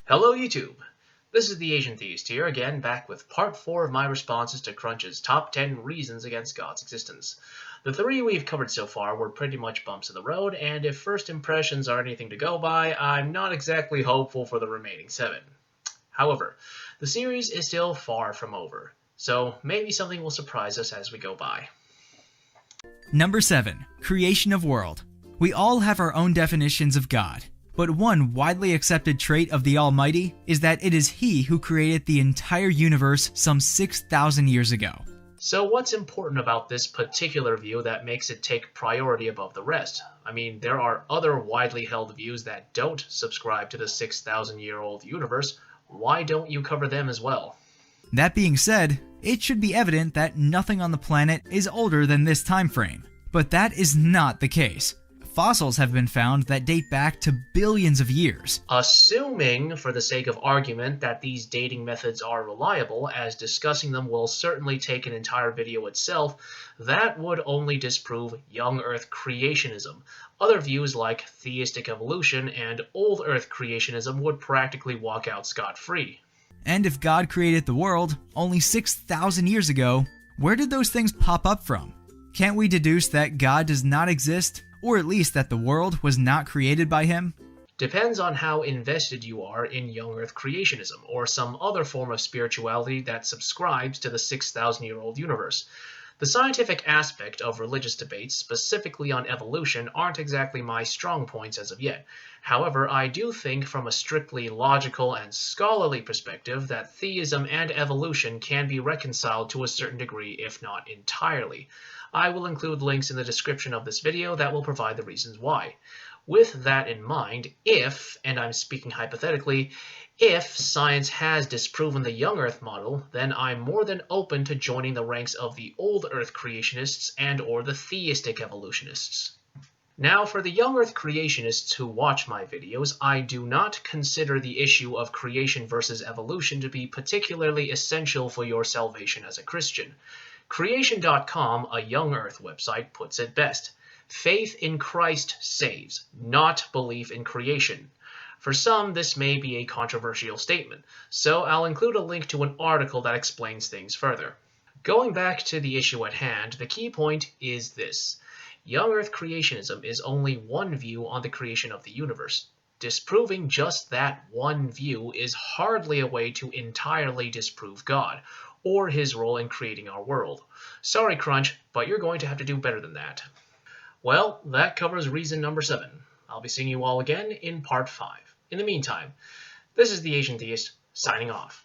Hello YouTube! This is the Asian Theist here, again back with part 4 of my responses to Crunch's top 10 reasons against God's existence. The 3 we've covered so far were pretty much bumps in the road, and if first impressions are anything to go by, I'm not exactly hopeful for the remaining 7. However, the series is still far from over, so maybe something will surprise us as we go by. Number 7. Creation of world. We all have our own definitions of God. But one widely accepted trait of the Almighty is that it is He who created the entire universe some 6,000 years ago. So what's important about this particular view that makes it take priority above the rest? I mean, there are other widely held views that don't subscribe to the 6,000-year-old universe. Why don't you cover them as well? That being said, it should be evident that nothing on the planet is older than this time frame. But that is not the case. Fossils have been found that date back to billions of years. Assuming, for the sake of argument, that these dating methods are reliable, as discussing them will certainly take an entire video itself, that would only disprove young Earth creationism. Other views like theistic evolution and old Earth creationism would practically walk out scot-free. And if God created the world only 6,000 years ago, where did those things pop up from? Can't we deduce that God does not exist? Or at least that the world was not created by Him? Depends on how invested you are in young Earth creationism, or some other form of spirituality that subscribes to the 6,000-year-old universe. The scientific aspect of religious debates, specifically on evolution, aren't exactly my strong points as of yet. However, I do think from a strictly logical and scholarly perspective that theism and evolution can be reconciled to a certain degree, if not entirely. I will include links in the description of this video that will provide the reasons why. With that in mind, if, and I'm speaking hypothetically, if science has disproven the young Earth model, then I'm more than open to joining the ranks of the old Earth creationists and or the theistic evolutionists. Now, for the young Earth creationists who watch my videos, I do not consider the issue of creation versus evolution to be particularly essential for your salvation as a Christian. Creation.com, a young Earth website, puts it best. Faith in Christ saves, not belief in creation. For some, this may be a controversial statement, so I'll include a link to an article that explains things further. Going back to the issue at hand, the key point is this. Young Earth creationism is only one view on the creation of the universe. Disproving just that one view is hardly a way to entirely disprove God, or His role in creating our world. Sorry, Crunch, but you're going to have to do better than that. Well, that covers reason number 7. I'll be seeing you all again in part 5. In the meantime, this is the Asian Theist, signing off.